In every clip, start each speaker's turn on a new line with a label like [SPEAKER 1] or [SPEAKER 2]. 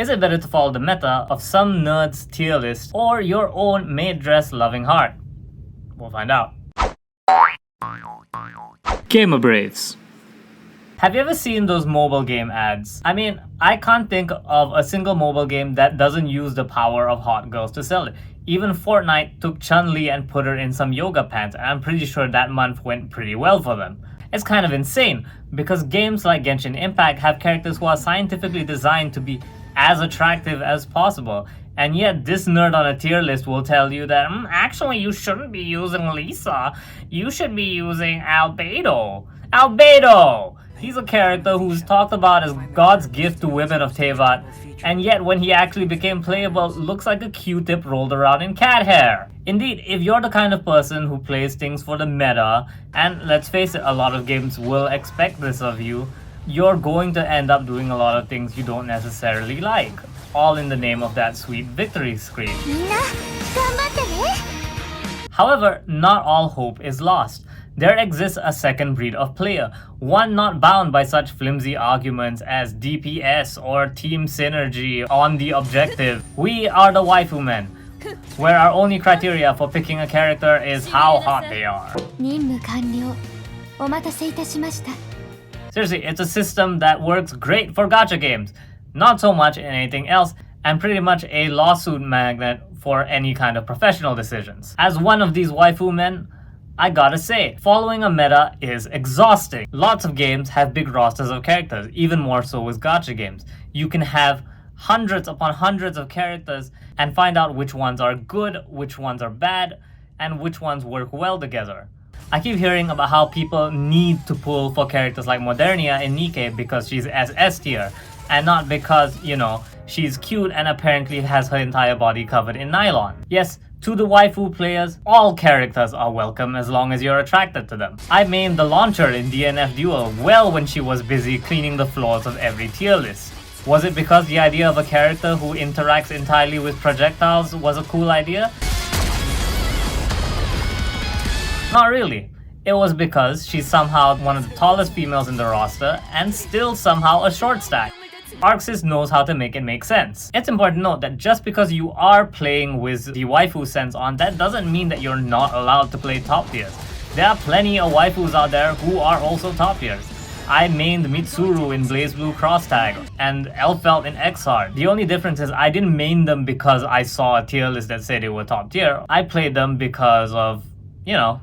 [SPEAKER 1] Is it better to follow the meta of some nerd's tier list or your own maid dress loving heart? We'll find out. Gamer Braves. Have you ever seen those mobile game ads? I mean, I can't think of a single mobile game that doesn't use the power of hot girls to sell it. Even Fortnite took Chun-Li and put her in some yoga pants, and I'm pretty sure that month went pretty well for them. It's kind of insane, because games like Genshin Impact have characters who are scientifically designed to be as attractive as possible, and yet this nerd on a tier list will tell you that, actually you shouldn't be using Lisa, you should be using Albedo. Albedo! He's a character who's talked about as God's gift to women of Teyvat, and yet when he actually became playable, looks like a Q-tip rolled around in cat hair. Indeed, if you're the kind of person who plays things for the meta, and let's face it, a lot of games will expect this of you, you're going to end up doing a lot of things you don't necessarily like, all in the name of that sweet victory scream. However, not all hope is lost. There exists a second breed of player, one not bound by such flimsy arguments as DPS or team synergy on the objective. We are the waifu men, where our only criteria for picking a character is how hot they are. Seriously, it's a system that works great for gacha games, not so much in anything else, and pretty much a lawsuit magnet for any kind of professional decisions. As one of these waifu men, I gotta say, following a meta is exhausting. Lots of games have big rosters of characters, even more so with gacha games. You can have hundreds upon hundreds of characters and find out which ones are good, which ones are bad, and which ones work well together. I keep hearing about how people need to pull for characters like Modernia in Nikke because she's SS tier, and not because, you know, she's cute and apparently has her entire body covered in nylon. Yes, to the waifu players, all characters are welcome as long as you're attracted to them. I mained the launcher in DNF Duel well when she was busy cleaning the floors of every tier list. Was it because the idea of a character who interacts entirely with projectiles was a cool idea? Not really. It was because she's somehow one of the tallest females in the roster and still somehow a short stack. ArcSys knows how to make it make sense. It's important to note that just because you are playing with the waifu sense on, that doesn't mean that you're not allowed to play top tiers. There are plenty of waifus out there who are also top tiers. I mained Mitsuru in BlazBlue Cross Tag and Elfelt in Xrd. The only difference is I didn't main them because I saw a tier list that said they were top tier. I played them because of, you know,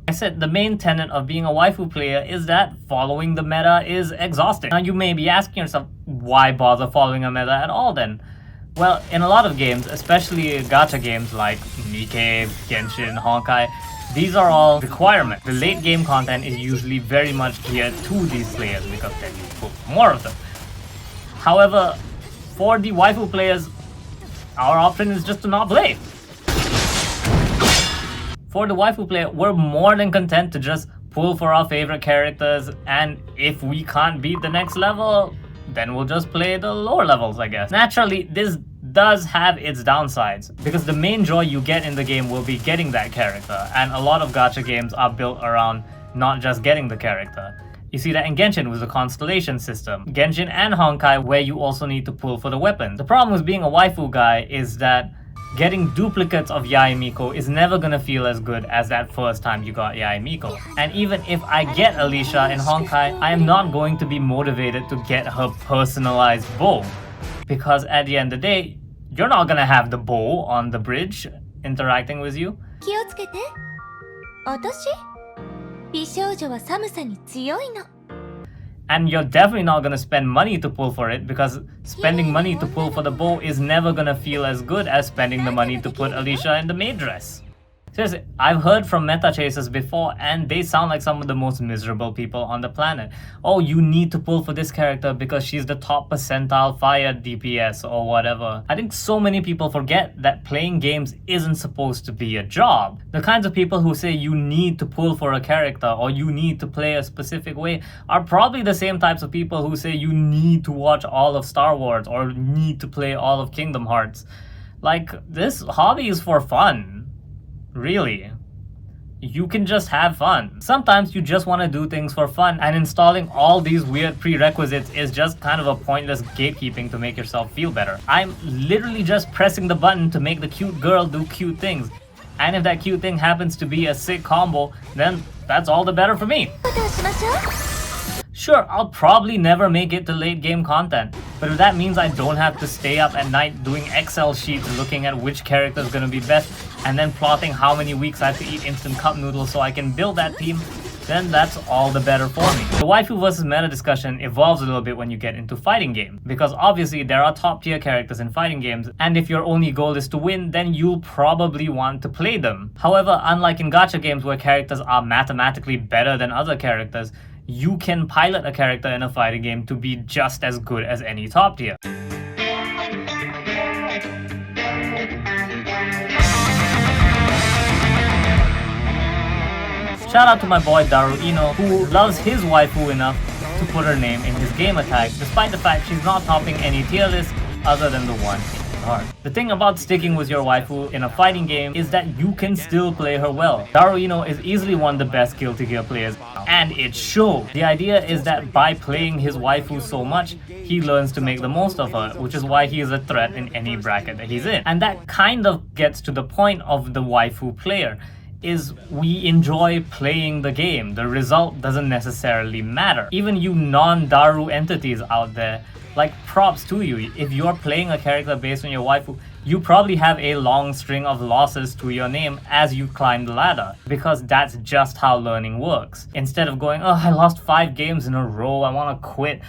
[SPEAKER 1] I said the main tenet of being a waifu player is that following the meta is exhausting. Now you may be asking yourself, why bother following a meta at all then? Well, in a lot of games, especially gacha games like Nikke, Genshin, Honkai, these are all requirements. The late game content is usually very much geared to these players because then you pull more of them. However, for the waifu players, our option is just to not play. For the waifu player, we're more than content to just pull for our favorite characters, and if we can't beat the next level, then we'll just play the lower levels, I guess. Naturally, this does have its downsides, because the main joy you get in the game will be getting that character, and a lot of gacha games are built around not just getting the character. You see that in Genshin with the constellation system, Genshin and Honkai where you also need to pull for the weapons. The problem with being a waifu guy is that getting duplicates of Yae Miko is never gonna feel as good as that first time you got Yae Miko. And even if I get Alicia in Honkai, I am not going to be motivated to get her personalized bow. Because at the end of the day, you're not gonna have the bow on the bridge interacting with you. And you're definitely not gonna spend money to pull for it, because spending money to pull for the bow is never gonna feel as good as spending the money to put Alicia in the maid dress. Seriously, I've heard from meta chasers before and they sound like some of the most miserable people on the planet. Oh, you need to pull for this character because she's the top percentile fire DPS or whatever. I think so many people forget that playing games isn't supposed to be a job. The kinds of people who say you need to pull for a character or you need to play a specific way are probably the same types of people who say you need to watch all of Star Wars or need to play all of Kingdom Hearts. Like, this hobby is for fun. Really. you can just have fun. Sometimes you just want to do things for fun, and installing all these weird prerequisites is just kind of a pointless gatekeeping to make yourself feel better. I'm literally just pressing the button to make the cute girl do cute things. And if that cute thing happens to be a sick combo, then that's all the better for me. Sure, I'll probably never make it to late game content, but if that means I don't have to stay up at night doing Excel sheets looking at which character is gonna be best and then plotting how many weeks I have to eat instant cup noodles so I can build that team, then that's all the better for me. The waifu versus meta discussion evolves a little bit when you get into fighting games, because obviously there are top tier characters in fighting games, and if your only goal is to win, then you'll probably want to play them. However, unlike in gacha games where characters are mathematically better than other characters, you can pilot a character in a fighting game to be just as good as any top tier. Shout out to my boy Daru I-No, who loves his waifu enough to put her name in his game attack, despite the fact she's not topping any tier list other than the one in his heart. The thing about sticking with your waifu in a fighting game is that you can still play her well. Daru I-No is easily one of the best Guilty Gear players, and it shows. The idea is that by playing his waifu so much, he learns to make the most of her, which is why he is a threat in any bracket that he's in. And that kind of gets to the point of the waifu player, is we enjoy playing the game. The result doesn't necessarily matter. Even you non-Daru entities out there, like, props to you. If you're playing a character based on your waifu, you probably have a long string of losses to your name as you climb the ladder, because that's just how learning works. Instead of going, oh, I lost 5 games in a row, I want to quit,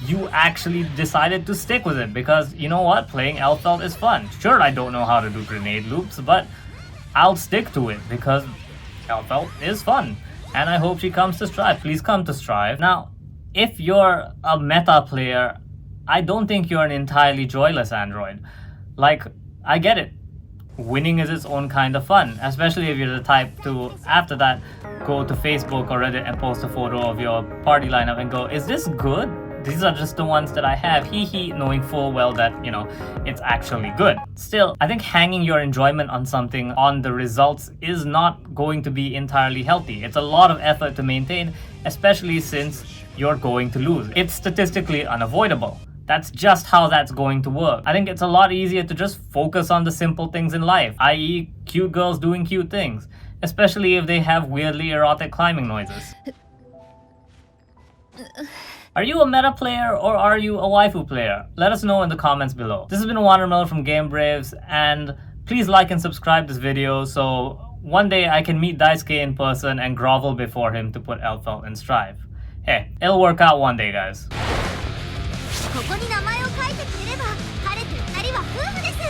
[SPEAKER 1] you actually decided to stick with it because, you know what, playing Elfelt is fun. Sure, I don't know how to do grenade loops, but I'll stick to it because Elfelt is fun. And I hope she comes to Strive. Please come to Strive. Now, if you're a meta player, I don't think you're an entirely joyless android. Like, I get it. Winning is its own kind of fun, especially if you're the type to, after that, go to Facebook or Reddit and post a photo of your party lineup and go, is this good? These are just the ones that I have, hee hee, knowing full well that, you know, it's actually good. Still, I think hanging your enjoyment on something on the results is not going to be entirely healthy. It's a lot of effort to maintain, especially since you're going to lose. It's statistically unavoidable. That's just how that's going to work. I think it's a lot easier to just focus on the simple things in life, i.e. cute girls doing cute things, especially if they have weirdly erotic climbing noises. Are you a meta player or are you a waifu player? Let us know in the comments below. This has been Watermelon from Game Braves, and please like and subscribe this video so one day I can meet Daisuke in person and grovel before him to put Elfelt in Strive. Hey, it'll work out one day, guys.
[SPEAKER 2] ここに名前を書いてくれれば晴れて2人は夫婦です。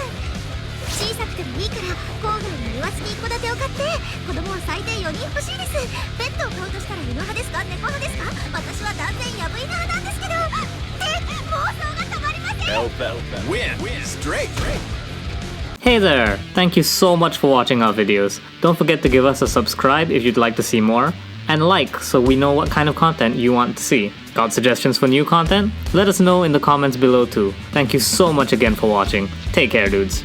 [SPEAKER 2] 小さくてもいいから郊外の庭付き一戸建てを買って子供は最低4人欲しいです。ペットを飼うとしたら犬派ですか猫派ですか？私は断然ヤブイナ派なんですけど妄想が止まりません。Win straight.
[SPEAKER 1] Hey there! Thank you so much for watching our videos. Don't forget to give us a subscribe if you'd like to see more, and like so we know what kind of content you want to see. Got suggestions for new content? Let us know in the comments below too. Thank you so much again for watching. Take care, dudes.